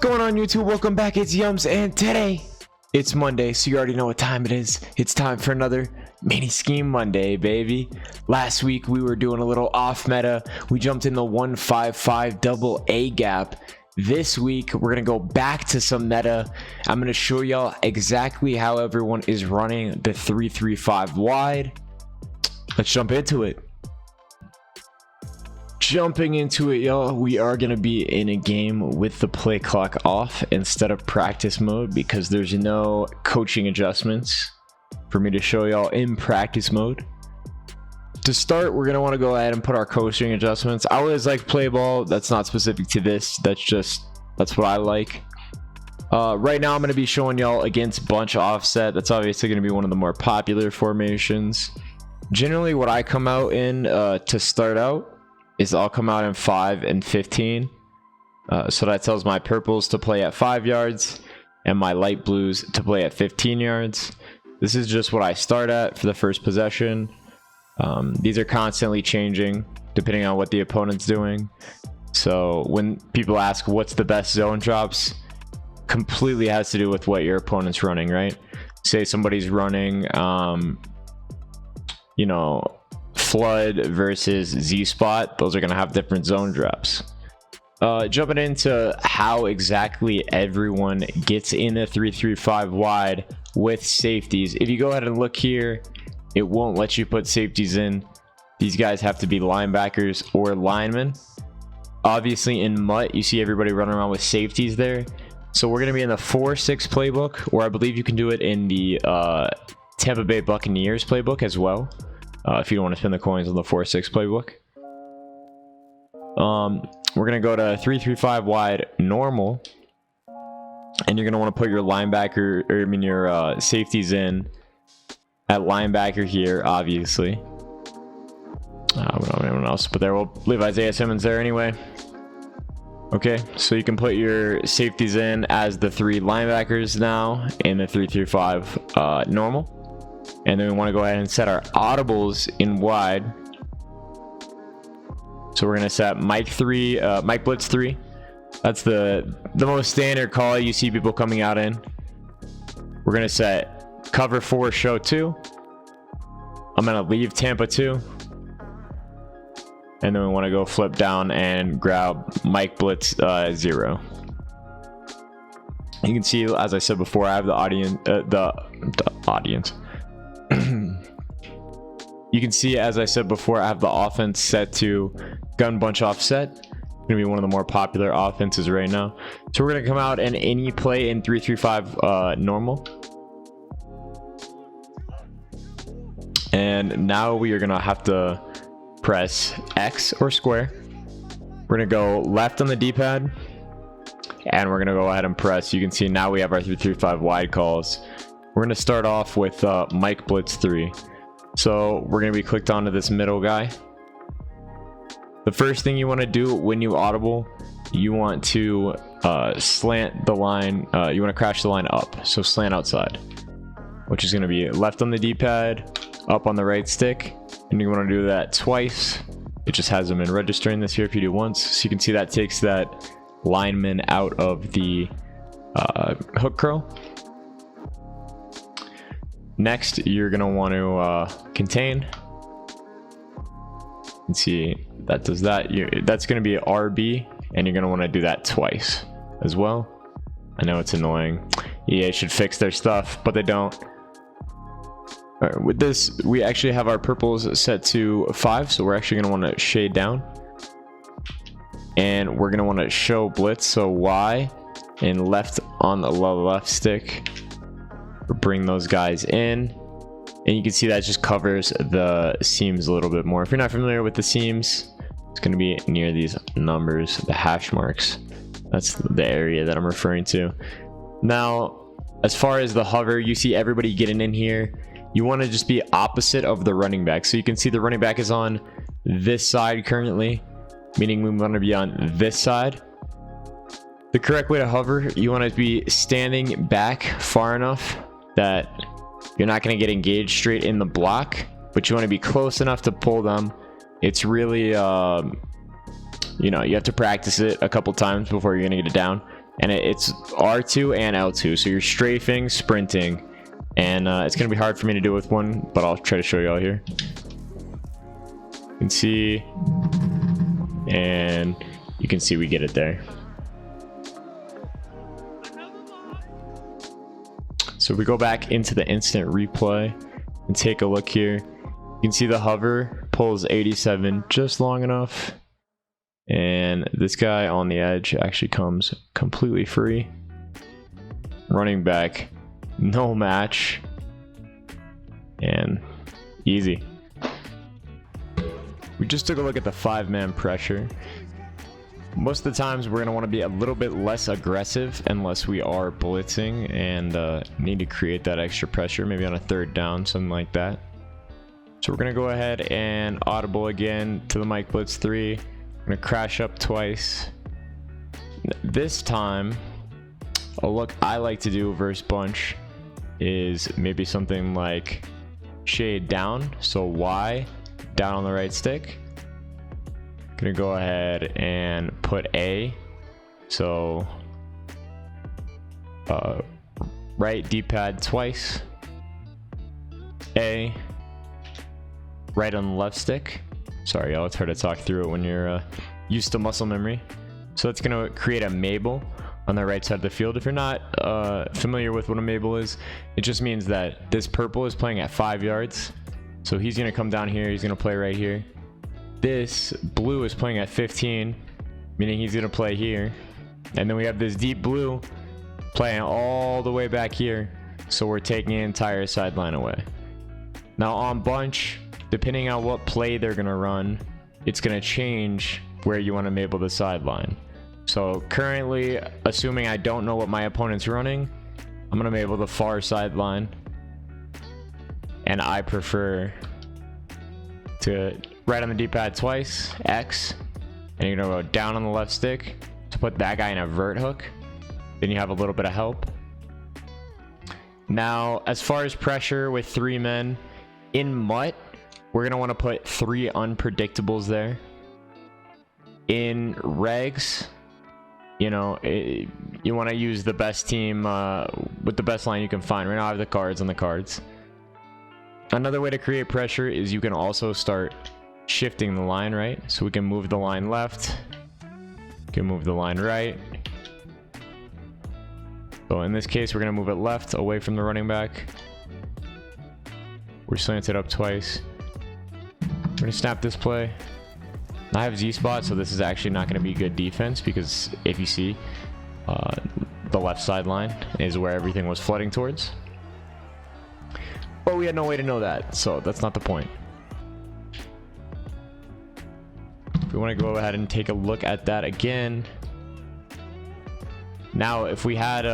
going on, YouTube? Welcome back. It's Yums, and today it's Monday, so you already know what time it is. It's time for another mini scheme Monday, baby. Last week we were doing a little off meta. We jumped in the 155 double A gap. This week we're gonna go back to some meta. I'm gonna show y'all exactly how everyone is running the 335 wide. Let's jump into it. Jumping into it, y'all, we are going to be in a game with the play clock off instead of practice mode because there's no coaching adjustments for me to show y'all in practice mode. To start, we're going to want to go ahead and put our coaching adjustments. I always like play ball. That's not specific to this. That's what I like. Right now, I'm going to be showing y'all against bunch offset. That's obviously going to be one of the more popular formations. Generally, what I come out in to start out is I'll come out in 5 and 15. So that tells my purples to play at 5 yards and my light blues to play at 15 yards. This is just what I start at for the first possession. These are constantly changing depending on what the opponent's doing. So when people ask what's the best zone drops, completely has to do with what your opponent's running, right? Say somebody's running, you know, flood versus Z spot, those are going to have different zone drops. Jumping into how exactly everyone gets in the 335 wide with safeties. If you go ahead and look here, it won't let you put safeties in. These guys have to be linebackers or linemen. Obviously in MUT you see everybody running around with safeties there, so we're going to be in the 4-6 playbook, or I believe you can do it in the Tampa Bay Buccaneers playbook as well. If you don't want to spend the coins on the 4-6 playbook. We're going to go to 335 wide normal. And you're going to want to put your linebacker, or I mean your safeties in at linebacker here, obviously. We don't have anyone else, but there we'll leave Isaiah Simmons there anyway. Okay, so you can put your safeties in as the 3 linebackers now in the 335 normal. And then we want to go ahead and set our audibles in wide. So we're going to set Mike Blitz 3. That's the most standard call you see people coming out in. We're going to set cover 4 show 2. I'm going to leave Tampa 2. And then we want to go flip down and grab Mike Blitz 0. You can see, as I said before, I have the audience. You can see, as I said before, I have the offense set to gun bunch offset. Gonna be one of the more popular offenses right now. So we're gonna come out and any play in 335 normal. And now we are gonna have to press X or square. We're gonna go left on the D-pad, and we're gonna go ahead and press. You can see now we have our 335 wide calls. We're going to start off with Mike Blitz 3. So we're going to be clicked onto this middle guy. The first thing you want to do when you audible, you want to slant the line. You want to crash the line up. So slant outside, which is going to be left on the D-pad, up on the right stick. And you want to do that twice. It just has them in registering this here if you do once. So you can see that takes that lineman out of the hook curl. Next, you're going to want to contain. You can see that does that. That's going to be RB, and you're going to want to do that twice as well. I know it's annoying. EA should fix their stuff, but they don't. All right, with this, we actually have our purples set to 5, so we're actually going to want to shade down. And we're going to want to show blitz, so Y and left on the left stick. Bring those guys in, and you can see that just covers the seams a little bit more. If you're not familiar with the seams, it's going to be near these numbers, the hash marks. That's the area that I'm referring to. Now, as far as the hover, you see everybody getting in here. You want to just be opposite of the running back. So you can see the running back is on this side currently, meaning we want to be on this side. The correct way to hover, you want to be standing back far enough that you're not going to get engaged straight in the block, but you want to be close enough to pull them. It's really you know, you have to practice it a couple times before you're going to get it down. and it's R2 and L2, so you're strafing, sprinting, and it's gonna be hard for me to do with one, but I'll try to show you all here. You can see, and you can see we get it there. So we go back into the instant replay and take a look here. You can see the hover pulls 87 just long enough, and this guy on the edge actually comes completely free. Running back, no match, and easy. We just took a look at the 5-man pressure. Most of the times we're going to want to be a little bit less aggressive unless we are blitzing and need to create that extra pressure, maybe on a 3rd down, something like that. So we're going to go ahead and audible again to the Mike Blitz 3. We're going to crash up twice. This time, a look I like to do versus bunch is maybe something like shade down. So Y down on the right stick. Gonna go ahead and put A, so right D-pad twice, A, right on the left stick. Sorry y'all, it's hard to talk through it when you're used to muscle memory. So that's gonna create a Mabel on the right side of the field. If you're not familiar with what a Mabel is, it just means that this purple is playing at 5 yards, so he's gonna come down here, he's gonna play right here. This blue is playing at 15, meaning he's going to play here. And then we have this deep blue playing all the way back here, so we're taking the entire sideline away. Now on bunch, depending on what play they're going to run, it's going to change where you want to Mabel the sideline. So currently, assuming I don't know what my opponent's running, I'm going to Mabel the far sideline. And I prefer to right on the D-pad twice, X, and you're gonna go down on the left stick to put that guy in a vert hook. Then you have a little bit of help. Now, as far as pressure with 3 men, in MUT, we're gonna want to put 3 unpredictables there. In regs, you know, you want to use the best team with the best line you can find. Right now I have the cards on the cards. Another way to create pressure is you can also start shifting the line, right? So we can move the line left, we can move the line right. So in this case, we're going to move it left away from the running back. We're slanted up twice. We're going to snap this play. I have Z-spot, so this is actually not going to be good defense, because if you see, the left sideline is where everything was flooding towards. But we had no way to know that, so that's not the point. If we want to go ahead and take a look at that again. Now, if we had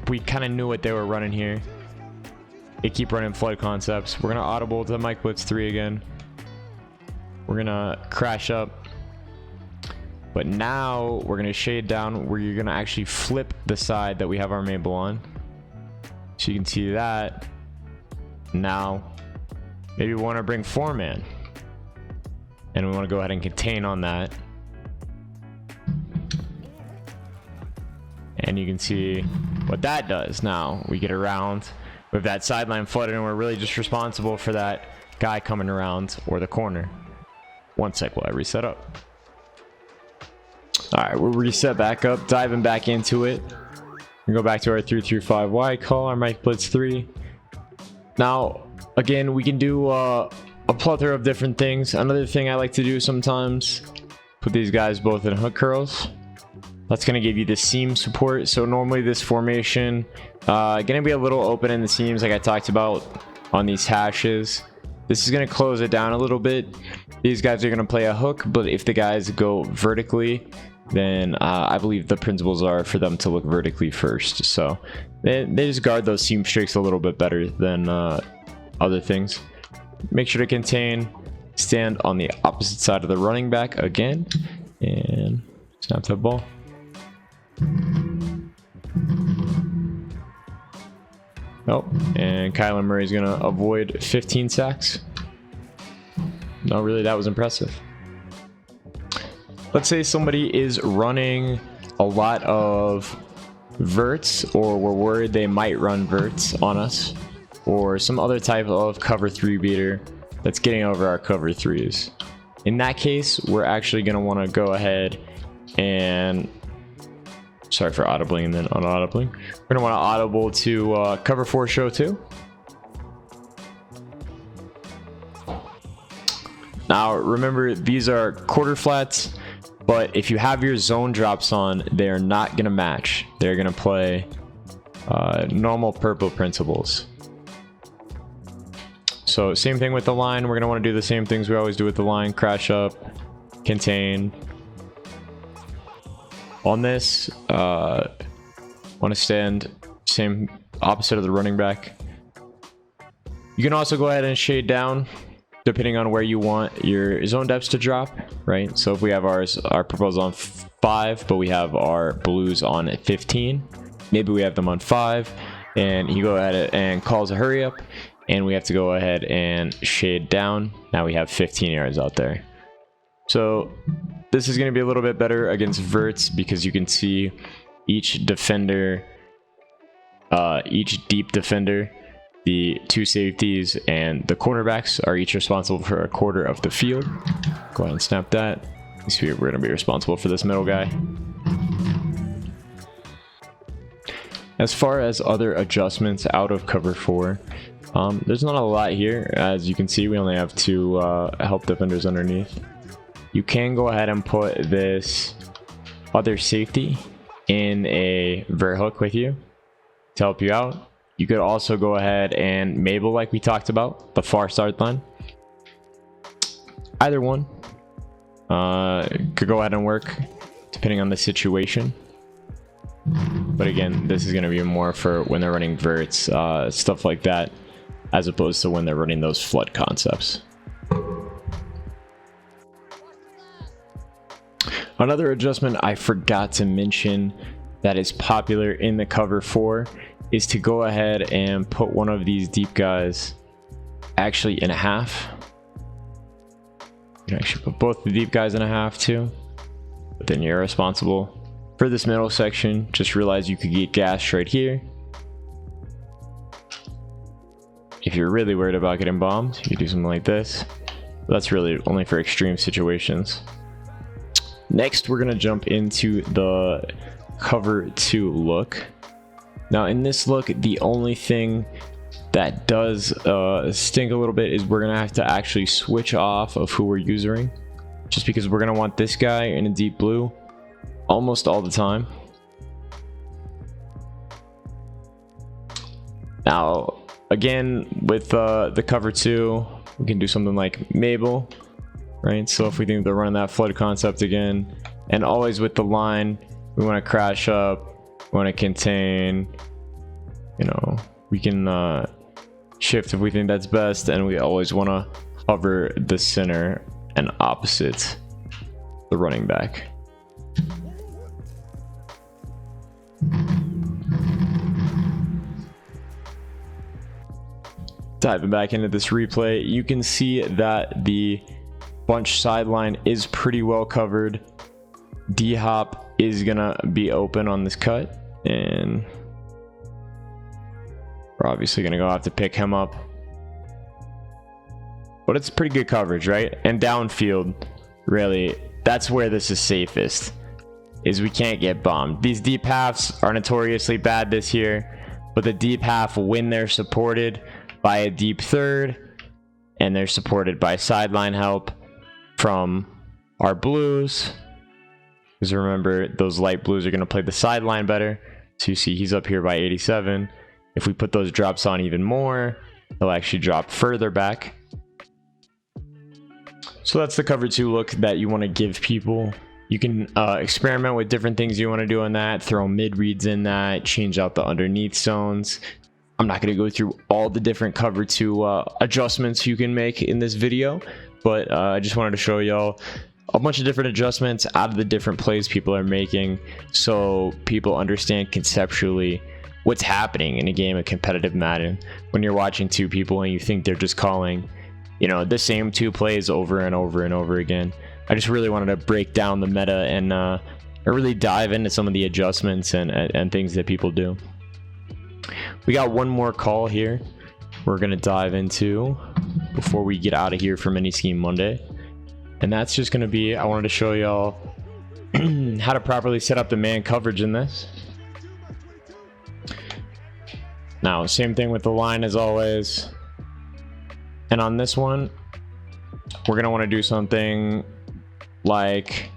we kind of knew what they were running here. They keep running flood concepts. We're going to audible to Mike Blitz 3 again. We're going to crash up. But now we're going to shade down where you're going to actually flip the side that we have our Mabel on. So you can see that. Now, maybe we want to bring 4-man. And we want to go ahead and contain on that. And you can see what that does. Now, we get around with that sideline flooded, and we're really just responsible for that guy coming around or the corner. 1 sec while I reset up. All right, we'll reset back up, diving back into it. We go back to our 3-5 call, our Mike Blitz 3. Now, again, we can do a plethora of different things. Another thing I like to do sometimes, put these guys both in hook curls. That's going to give you the seam support. So normally this formation, going to be a little open in the seams like I talked about on these hashes. This is going to close it down a little bit. These guys are going to play a hook, but if the guys go vertically, then I believe the principles are for them to look vertically first. So they just guard those seam streaks a little bit better than other things. Make sure to contain, stand on the opposite side of the running back again, and snap that ball. Oh, and Kyler Murray's gonna avoid 15 sacks. No, really, that was impressive. Let's say somebody is running a lot of verts, or we're worried they might run verts on us, or some other type of cover 3 beater that's getting over our cover 3s. In that case, we're actually going to want to go ahead and, sorry for audibling and then unaudibling, we're going to want to audible to cover 4 show 2. Now remember, these are quarter flats, but if you have your zone drops on, they're not going to match. They're going to play normal purple principles. So same thing with the line. We're going to want to do the same things we always do with the line. Crash up, contain. On this, want to stand same opposite of the running back. You can also go ahead and shade down depending on where you want your zone depths to drop, right? So if we have our purples on 5, but we have our blues on 15, maybe we have them on 5, and he go ahead and calls a hurry up, and we have to go ahead and shade down. Now we have 15 yards out there. So this is going to be a little bit better against verts because you can see each defender, each deep defender, the 2 safeties, and the cornerbacks are each responsible for a quarter of the field. Go ahead and snap that. Let's see, we're going to be responsible for this middle guy. As far as other adjustments out of cover 4, there's not a lot here. As you can see, we only have 2 help defenders underneath. You can go ahead and put this other safety in a vert hook with you to help you out. You could also go ahead and Mabel, like we talked about, the far sideline. Either one could go ahead and work depending on the situation. But again, this is going to be more for when they're running verts, stuff like that, as opposed to when they're running those flood concepts. Another adjustment I forgot to mention that is popular in the cover 4 is to go ahead and put one of these deep guys actually in a half. You can actually put both the deep guys in a half too, but then you're responsible for this middle section. Just realize you could get gashed right here. If you're really worried about getting bombed, you do something like this. But that's really only for extreme situations. Next, we're gonna jump into the cover 2 look. Now in this look, the only thing that does stink a little bit is we're gonna have to actually switch off of who we're using, just because we're gonna want this guy in a deep blue almost all the time. Now again, with the cover 2, we can do something like Mabel, right? So if we think they're running that flood concept again, and always with the line, we want to crash up, we want to contain, you know, we can shift if we think that's best, and we always want to hover the center and opposite the running back. Diving back into this replay, you can see that the bunch sideline is pretty well covered. D-Hop is gonna be open on this cut, and we're obviously gonna go have to pick him up, but it's pretty good coverage, right? And downfield, really, that's where this is safest, is we can't get bombed. These deep halves are notoriously bad this year, but the deep half, when they're supported by a deep third and they're supported by sideline help from our blues, because remember, those light blues are going to play the sideline better. So you see he's up here by 87. If we put those drops on even more, he'll actually drop further back. So that's the cover 2 look that you want to give people. You can experiment with different things you want to do on that, throw mid reads in that, change out the underneath zones. I'm not going to go through all the different cover 2 adjustments you can make in this video, but I just wanted to show y'all a bunch of different adjustments out of the different plays people are making, so people understand conceptually what's happening in a game of competitive Madden when you're watching 2 people and you think they're just calling, you know, the same 2 plays over and over and over again. I just really wanted to break down the meta and I really dive into some of the adjustments and things that people do. We got one more call here we're going to dive into before we get out of here for Mini Scheme Monday. And that's just going to be, I wanted to show y'all how to properly set up the man coverage in this. Now, same thing with the line as always. And on this one, we're going to want to do something like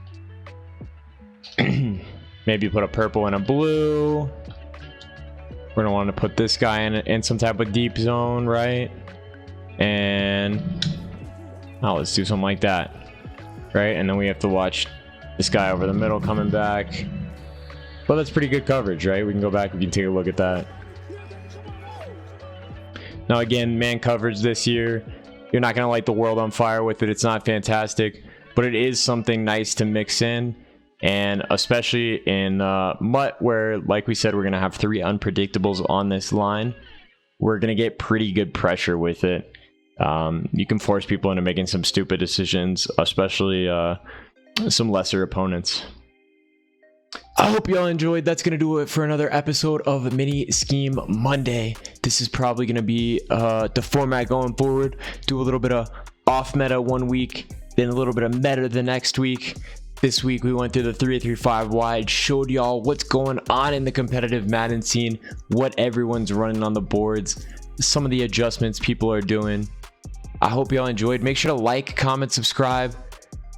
maybe put a purple and a blue. We're going to want to put this guy in some type of deep zone, right? And now let's do something like that, right? And then we have to watch this guy over the middle coming back. Well, that's pretty good coverage, right? We can go back, we can take a look at that. Now again, man coverage this year, you're not going to light the world on fire with it. It's not fantastic, but it is something nice to mix in. And especially in MUT, where, like we said, we're going to have 3 unpredictables on this line, we're going to get pretty good pressure with it. You can force people into making some stupid decisions, especially some lesser opponents. I hope y'all enjoyed. That's going to do it for another episode of Mini Scheme Monday. This is probably going to be the format going forward. Do a little bit of off meta one week, then a little bit of meta the next week. This week we went through the 3-3-5 wide, showed y'all what's going on in the competitive Madden scene, what everyone's running on the boards, some of the adjustments people are doing. I hope y'all enjoyed. Make sure to like, comment, subscribe.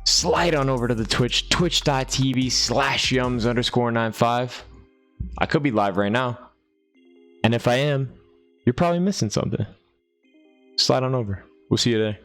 Slide on over to the Twitch, twitch.tv/yums_95. I could be live right now. And if I am, you're probably missing something. Slide on over. We'll see you there.